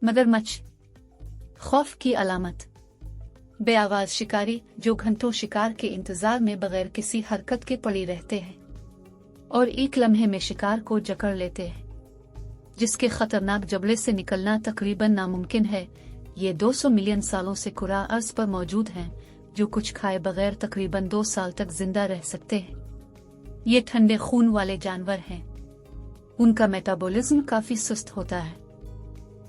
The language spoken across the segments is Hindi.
मगरमच्छ खौफ की अलामत। बेआवाज शिकारी जो घंटों शिकार के इंतजार में बगैर किसी हरकत के पड़े रहते हैं और एक लम्हे में शिकार को जकड़ लेते हैं, जिसके खतरनाक जबड़े से निकलना तकरीबन नामुमकिन है। ये 200 मिलियन सालों से कुरा अर्ज पर मौजूद हैं, जो कुछ खाए बगैर तकरीबन 2 साल तक जिंदा रह सकते हैं। ये ठंडे खून वाले जानवर हैं। उनका मेटाबॉलिज्म काफी सुस्त होता है।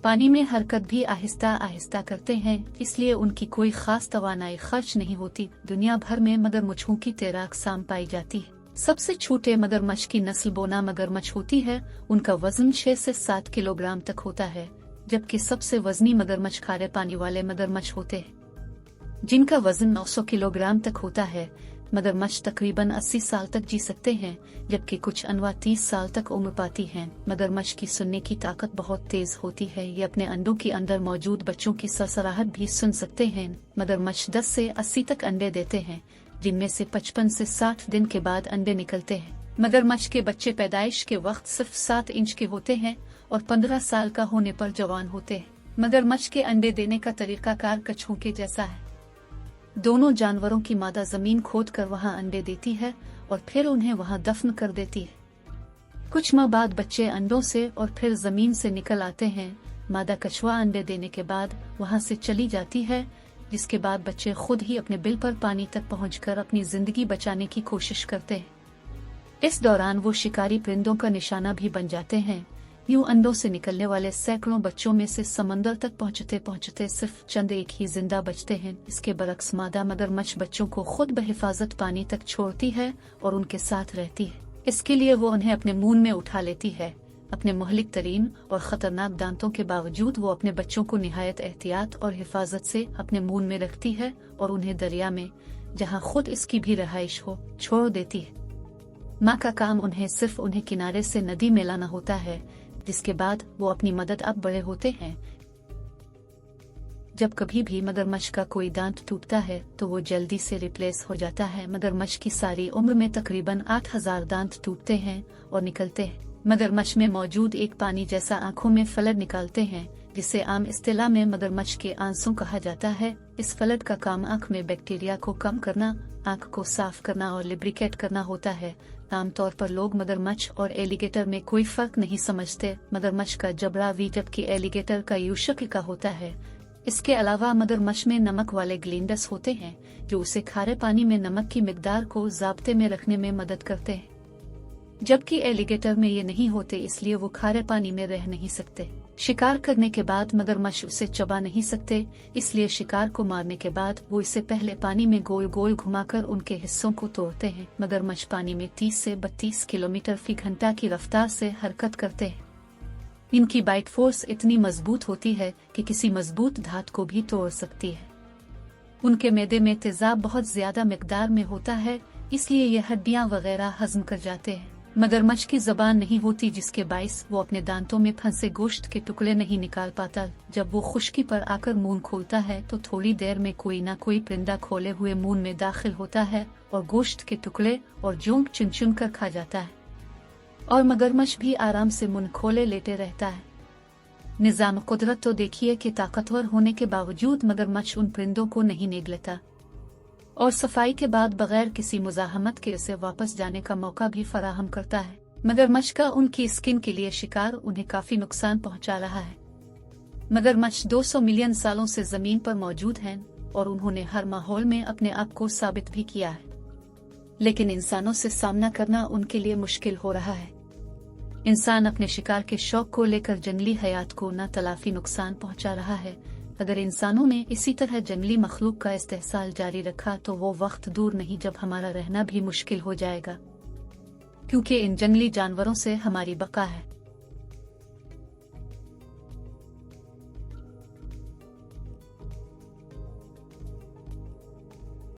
पानी में हरकत भी आहिस्ता आहिस्ता करते हैं, इसलिए उनकी कोई खास तवानाई खर्च नहीं होती। दुनिया भर में मगरमच्छों की 13 अक़साम पाई जाती है। सबसे छोटे मगरमच्छ की नस्ल बोना मगरमच्छ होती है। उनका वजन 6 से 7 किलोग्राम तक होता है, जबकि सबसे वजनी मगरमच्छ खारे पानी वाले मगरमच्छ होते हैं, जिनका वजन 900 किलोग्राम तक होता है। मगरमच्छ तकरीबन 80 साल तक जी सकते हैं, जबकि कुछ अनवा 30 साल तक उम्र पाती हैं। मगरमच्छ की सुनने की ताकत बहुत तेज होती है। ये अपने अंडों के अंदर मौजूद बच्चों की सरसराहट भी सुन सकते हैं। मगरमच्छ 10 से 80 तक अंडे देते हैं, जिनमें से 55 से 60 दिन के बाद अंडे निकलते हैं। मगरमच्छ के बच्चे पैदाइश के वक्त सिर्फ 7 इंच के होते हैं और 15 साल का होने पर जवान होते हैं। मगरमच्छ के अंडे देने का तरीकाकार कछुओं के जैसा है। दोनों जानवरों की मादा जमीन खोद कर वहां अंडे देती है और फिर उन्हें वहां दफन कर देती है। कुछ माह बाद बच्चे अंडों से और फिर जमीन से निकल आते हैं। मादा कछुआ अंडे देने के बाद वहां से चली जाती है, जिसके बाद बच्चे खुद ही अपने बिल पर पानी तक पहुंचकर अपनी जिंदगी बचाने की कोशिश करते हैं। इस दौरान वो शिकारी परिंदों का निशाना भी बन जाते हैं। यूं अंडों से निकलने वाले सैकड़ों बच्चों में से समंदर तक पहुंचते पहुंचते सिर्फ चंद एक ही जिंदा बचते हैं। इसके बरक्स मादा मगरमच्छ बच्चों को खुद बहिफाजत पानी तक छोड़ती है और उनके साथ रहती है। इसके लिए वो उन्हें अपने मुंह में उठा लेती है। अपने मुहलिक तरीन और खतरनाक दांतों के बावजूद वो अपने बच्चों को निहायत एहतियात और हिफाजत से अपने मुंह में रखती है और उन्हें दरिया में, जहां खुद इसकी भी रहाइश हो, छोड़ देती है। माँ का काम उन्हें किनारे से नदी में लाना होता है, जिसके बाद वो अपनी मदद अब बड़े होते हैं। जब कभी भी मगरमच्छ का कोई दांत टूटता है तो वो जल्दी से रिप्लेस हो जाता है। मगरमच्छ की सारी उम्र में तकरीबन 8000 दांत टूटते हैं और निकलते हैं। मगरमच्छ में मौजूद एक पानी जैसा आंखों में फलक निकालते हैं, जिसे आम इस्तिलाह में मगरमच्छ के आंसू कहा जाता है। इस फलक का काम आंख में बैक्टीरिया को कम करना, आंख को साफ करना और लिब्रिकेट करना होता है। आमतौर पर लोग मगरमच्छ और एलिगेटर में कोई फर्क नहीं समझते। मगरमच्छ का जबड़ा वी जबकि एलिगेटर का यू शक्ल का होता है। इसके अलावा मगरमच्छ में नमक वाले ग्लैंड्स होते हैं, जो उसे खारे पानी में नमक की मिकदार को ज़ाब्ते में रखने में मदद करते हैं, जबकि एलिगेटर में ये नहीं होते, इसलिए वो खारे पानी में रह नहीं सकते। शिकार करने के बाद मगरमच्छ उसे चबा नहीं सकते, इसलिए शिकार को मारने के बाद वो इसे पहले पानी में गोल गोल घुमाकर उनके हिस्सों को तोड़ते हैं। मगरमच्छ पानी में 30 से 32 किलोमीटर फी घंटा की रफ्तार से हरकत करते हैं। इनकी बाइट फोर्स इतनी मजबूत होती है कि किसी मजबूत धात को भी तोड़ सकती है। उनके मैदे में तेजाब बहुत ज्यादा मिकदार में होता है, इसलिए ये हड्डियां वगैरह हजम कर जाते हैं। मगरमच्छ की जबान नहीं होती, जिसके बाइस वो अपने दांतों में फंसे गोश्त के टुकड़े नहीं निकाल पाता। जब वो खुश्की पर आकर मुंह खोलता है तो थोड़ी देर में कोई ना कोई परिंदा खोले हुए मुंह में दाखिल होता है और गोश्त के टुकड़े और जोंक चुन चुन कर खा जाता है, और मगरमच्छ भी आराम से मुंह खोले लेटे रहता है। निजाम कुदरत तो देखिए कि ताकतवर होने के बावजूद मगरमच्छ उन परिंदों को नहीं नेग लेता और सफाई के बाद बगैर किसी मुजाहमत के उसे वापस जाने का मौका भी फराहम करता है। मगरमच्छ का उनकी स्किन के लिए शिकार उन्हें काफी नुकसान पहुंचा रहा है। मगरमच्छ 200 मिलियन सालों से जमीन पर मौजूद हैं और उन्होंने हर माहौल में अपने आप को साबित भी किया है, लेकिन इंसानों से सामना करना उनके लिए मुश्किल हो रहा है। इंसान अपने शिकार के शौक को लेकर जंगली हयात को न तलाफी नुकसान पहुंचा रहा है। अगर इंसानों ने इसी तरह जंगली मखलूक का इस्तेहसाल जारी रखा तो वो वक्त दूर नहीं जब हमारा रहना भी मुश्किल हो जाएगा, क्योंकि इन जंगली जानवरों से हमारी बका है।